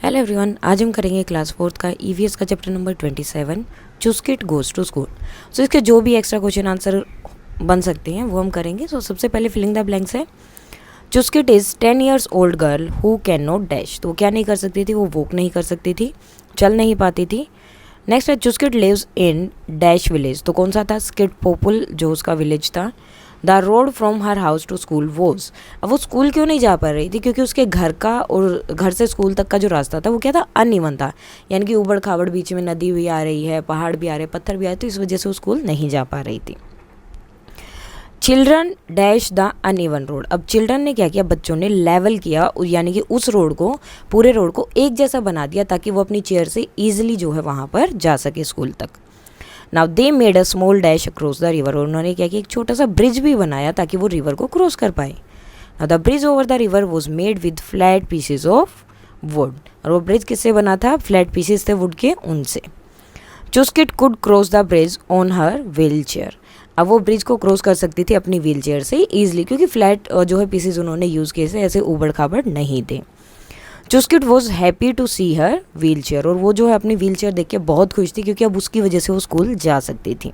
Hello everyone, आज हम करेंगे क्लास 4th का ईवीएस का chapter number 27 Chuskit goes to school. So इसके जो भी एक्स्ट्रा क्वेश्चन आंसर बन सकते हैं वो हम करेंगे। सो सबसे पहले फिलिंग द ब्लैंक्स है। Chuskit is 10 years old girl who can not dash. तो वो क्या नहीं कर सकती थी? वो वॉक नहीं कर सकती थी, चल नहीं पाती थी। नेक्स्ट है चुस्किट लिव्स इन डैश विलेज। तो कौन सा था? स्किट पोपुल जो उसका विलेज था। The road from her house to school was. अब वो स्कूल क्यों नहीं जा पा रही थी? क्योंकि उसके घर का और घर से स्कूल तक का जो रास्ता था वो क्या था? अनइवन था, यानी कि ऊबड़ खाबड़, बीच में नदी भी आ रही है, पहाड़ भी आ रहे, पत्थर भी आ रहे, तो इस वजह से वो स्कूल नहीं जा पा रही थी। Children dash the uneven road. अब चिल्ड्रन ने क्या किया? बच्चों ने लेवल किया, यानी कि उस रोड को, पूरे रोड को एक जैसा बना दिया ताकि वो अपनी चेयर से ईजिली जो है वहाँ पर जा सके स्कूल तक। Now they made a small dash across the river. और उन्होंने क्या किया? एक छोटा सा ब्रिज भी बनाया ताकि वो रिवर को क्रॉस कर पाए। Now the bridge over the river was made with flat pieces of would. और वो ब्रिज किससे बना था? फ्लैट पीसेस थे वुड के, उनसे। Chuskit could cross the bridge on her wheel chair. अब वो ब्रिज को क्रॉस कर सकती थी अपनी व्हील चेयर से ईजिली, क्योंकि फ्लैट जो है पीसेज उन्होंने यूज़ किए थे, ऐसे ऊबड़ खाबड़ नहीं थे। Chuskit was happy to see her wheel chair. और वो जो है अपनी व्हील चेयर देख के बहुत खुश थी, क्योंकि अब उसकी वजह से वो स्कूल जा सकती थी।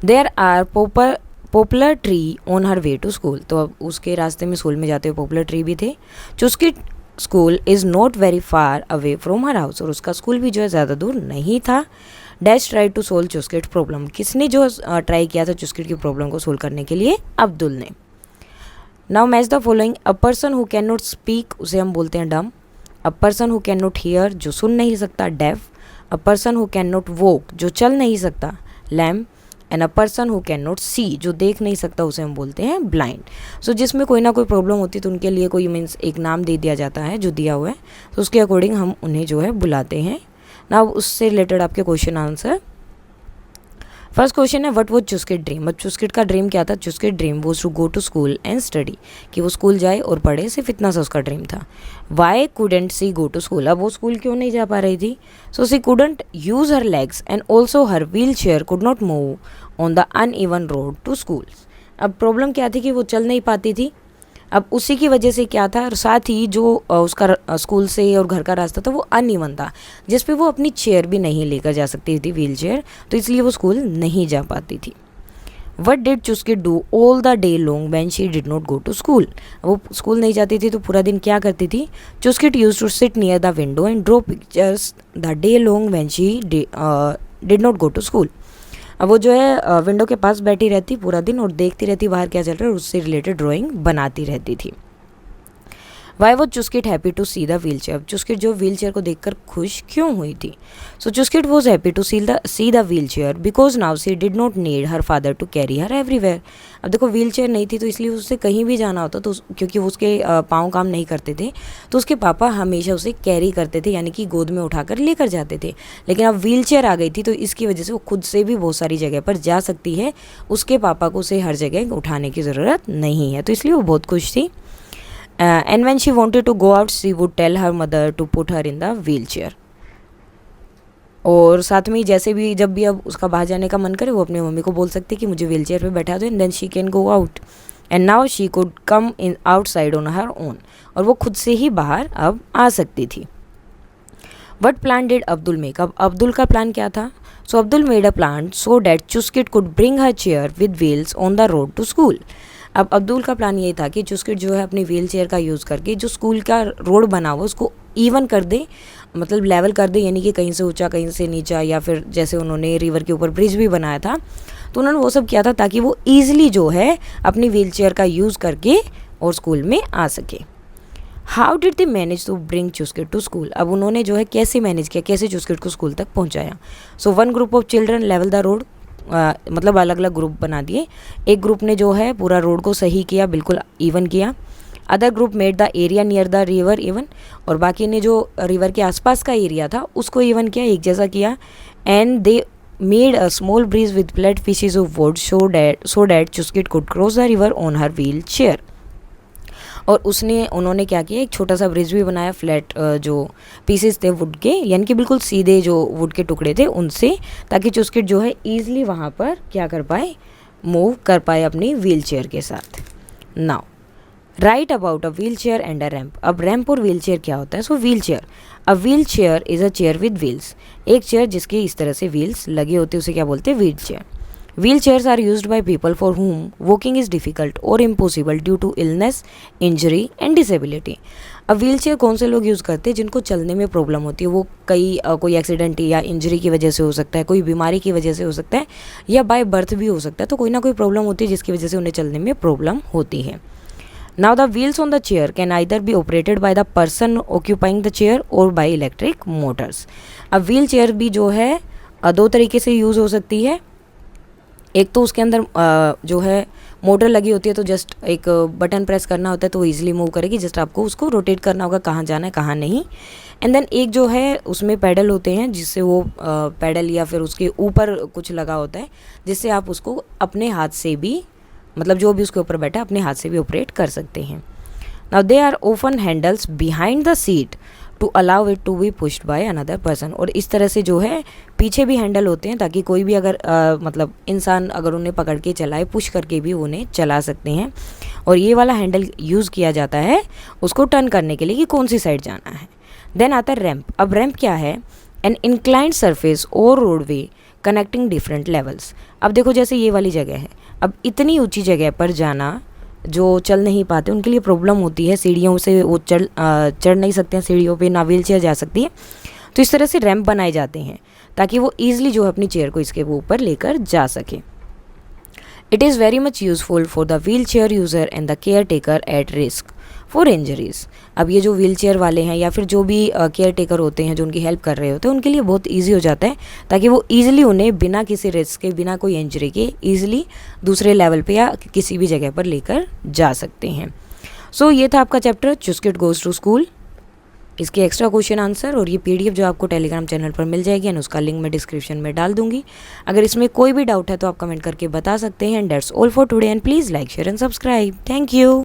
There are popular tree on her way to school. तो अब उसके रास्ते में स्कूल में जाते हुए पॉपुलर ट्री भी थे। Chuskit school is not very far away from her house. और उसका स्कूल भी जो है ज़्यादा दूर नहीं था। Dash try to solve Chuskit problem. किसने जो ट्राई किया था चुस्किट की प्रॉब्लम को सोल्व करने के लिए? अब्दुल ने। Now match the following. A person who can not speak, उसे हम बोलते हैं dumb. A person who can not hear, जो सुन नहीं सकता, deaf. A person who can not walk, जो चल नहीं सकता, lame. And a person who can not see, जो देख नहीं सकता, उसे हम बोलते हैं ब्लाइंड। सो जिसमें कोई ना कोई प्रॉब्लम होती है तो उनके लिए कोई मीन्स एक नाम दे दिया जाता है जो दिया हुआ है, तो उसके अकॉर्डिंग हम उन्हें जो है बुलाते हैं। ना उससे रिलेटेड आपके क्वेश्चन आंसर। फर्स्ट क्वेश्चन है व्हाट वाज चुस्किट ड्रीम। अब चुस्किट का ड्रीम क्या था? Chuskit dream was to go to school and study, कि वो स्कूल जाए और पढ़े, सिर्फ इतना सा उसका ड्रीम था। Why couldn't she go to school. अब वो स्कूल क्यों नहीं जा पा रही थी? So she couldn't use her legs and also her wheel chair could not move on the uneven road to school. अब प्रॉब्लम क्या थी? कि वो चल नहीं पाती थी। अब उसी की वजह से क्या था? साथ ही जो उसका स्कूल से और घर का रास्ता था वो अनइवन था, जिस पे वो अपनी चेयर भी नहीं लेकर जा सकती थी, व्हील चेयर, तो इसलिए वो स्कूल नहीं जा पाती थी। What did Chuskit do all the day long when she did not go to school. वो स्कूल नहीं जाती थी तो पूरा दिन क्या करती थी? Chuskit use to sit near the window and draw pictures the day long when she did not go to school. अब वो जो है विंडो के पास बैठी रहती पूरा दिन और देखती रहती बाहर क्या चल रहा है और उससे रिलेटेड ड्राइंग बनाती रहती थी। Why was Chuskit happy to see the wheel chair. अब चुस्किट जो व्हील चेयर को देखकर खुश क्यों हुई थी? So Chuskit was happy to see the wheel chair because now she did not need her father to carry her everywhere. अब देखो व्हील चेयर नहीं थी तो इसलिए उससे कहीं भी जाना होता, तो क्योंकि उसके पाँव काम नहीं करते थे तो उसके पापा हमेशा उसे कैरी करते थे, यानी कि गोद में उठाकर लेकर जाते थे। लेकिन अब व्हील चेयर आ गई थी तो इसकी वजह से वो खुद से भी बहुत सारी जगह पर जा सकती है, उसके पापा को उसे हर जगह उठाने की ज़रूरत नहीं है, तो इसलिए वो बहुत खुश थी। And when she wanted to go out, she would tell her mother to put her in the wheelchair. और साथ में जैसे भी जब भी अब उसका बाहर जाने का मन करे वो अपनी मम्मी को बोल सकती कि मुझे व्हील चेयर पर बैठा दो, and then she can go out and now she could come in outside on her own. और वो खुद से ही बाहर अब आ सकती थी। What plan did Abdul make. अब अब्दुल का प्लान क्या था? So Abdul made a plan so that Chuskit could bring her chair with wheels on the road to school. अब अब्दुल का प्लान ये था कि चुस्किट जो है अपनी व्हील चेयर का यूज़ करके जो स्कूल का रोड बना हुआ उसको इवन कर दे, मतलब लेवल कर दे, यानी कि कहीं से ऊंचा कहीं से नीचा, या फिर जैसे उन्होंने रिवर के ऊपर ब्रिज भी बनाया था तो उन्होंने वो सब किया था ताकि वो ईजिली जो है अपनी व्हील चेयर का यूज़ करके और स्कूल में आ सके। How did they manage to bring Chuskit to school. अब उन्होंने जो है कैसे मैनेज किया, कैसे चुस्किट को स्कूल तक पहुँचाया? So one group of children level the road, मतलब अलग अलग ग्रुप बना दिए। एक ग्रुप ने जो है पूरा रोड को सही किया, बिल्कुल इवन किया। Other group made the area near the river even, और बाकी ने जो रिवर के आसपास का एरिया था उसको इवन किया, एक जैसा किया। And they made a small bridge with flat pieces of wood so that Chuskit could cross the river on her wheel chair. और उन्होंने क्या किया, एक छोटा सा ब्रिज भी बनाया, फ्लैट जो पीसेस थे वुड के, यानी कि बिल्कुल सीधे जो वुड के टुकड़े थे उनसे, ताकि चुस्किट जो है ईजिली वहाँ पर क्या कर पाए, मूव कर पाए अपनी व्हील चेयर के साथ। Now write about a wheel chair and a ramp. अब रैम्प और व्हील चेयर क्या होता है? So wheel chair, a wheel chair is a chair with wheels. एक चेयर जिसके इस तरह से व्हील्स लगे होते हैं उसे क्या बोलते हैं? Wheel chair. Wheel chairs are used by people for whom walking is difficult और impossible due to illness, injury and disability. अब व्हील चेयर कौन से लोग यूज़ करते हैं? जिनको चलने में प्रॉब्लम होती है, वो कोई एक्सीडेंट या इंजरी की वजह से हो सकता है, कोई बीमारी की वजह से हो सकता है, या बाय बर्थ भी हो सकता है। तो कोई ना कोई प्रॉब्लम होती है जिसकी वजह से उन्हें चलने में प्रॉब्लम होती है। Now the wheels on the chair can either be operated by the person occupying the chair और बाय इलेक्ट्रिक मोटर्स। अब व्हील चेयर भी जो है दो तरीके से यूज़ हो सकती है। एक तो उसके अंदर जो है मोटर लगी होती है, तो जस्ट एक बटन प्रेस करना होता है तो वो ईजिली मूव करेगी, जस्ट आपको उसको रोटेट करना होगा कहाँ जाना है कहाँ नहीं। एंड देन एक जो है उसमें पैडल होते हैं, जिससे वो पैडल या फिर उसके ऊपर कुछ लगा होता है जिससे आप उसको अपने हाथ से भी, मतलब जो भी उसके ऊपर बैठा है अपने हाथ से भी ऑपरेट कर सकते हैं। Now they are open handles behind the seat to allow it to be pushed by another person. और इस तरह से जो है पीछे भी हैंडल होते हैं ताकि कोई भी अगर मतलब इंसान अगर उन्हें पकड़ के चलाए, पुश करके भी उन्हें चला सकते हैं। और ये वाला हैंडल यूज़ किया जाता है उसको टर्न करने के लिए कि कौन सी साइड जाना है। देन आता है रैम्प। अब रैम्प क्या है? एन इंक्लाइंड सरफेस और रोडवे कनेक्टिंग डिफरेंट लेवल्स। अब देखो जैसे ये वाली जगह है, अब इतनी ऊंची जगह पर जाना जो चल नहीं पाते उनके लिए प्रॉब्लम होती है, सीढ़ियों से वो चढ़ नहीं सकते हैं सीढ़ियों पे, ना व्हील चेयर जा सकती है। तो इस तरह से रैंप बनाए जाते हैं ताकि वो ईजिली जो है अपनी चेयर को इसके ऊपर लेकर जा सके। It is very much useful for the wheel chair user and the care taker at risk for injuries. अब ये जो व्हील चेयर वाले हैं या फिर जो भी केयर टेकर होते हैं जो उनकी हेल्प कर रहे होते हैं, उनके लिए बहुत ईजी हो जाता है ताकि वो ईजिली उन्हें बिना किसी रिस्क के, बिना कोई इंजरी के ईजिली दूसरे लेवल पे या किसी भी जगह पर लेकर जा सकते हैं। सो ये था आपका चैप्टर चुस्किट गोज़ टू स्कूल। इसके एक्स्ट्रा क्वेश्चन आंसर और ये पीडीएफ जो आपको टेलीग्राम चैनल पर मिल जाएगी एंड उसका लिंक मैं डिस्क्रिप्शन में डाल दूंगी। अगर इसमें कोई भी डाउट है तो आप कमेंट करके बता सकते हैं। And that's all for today and please like share and subscribe. Thank you.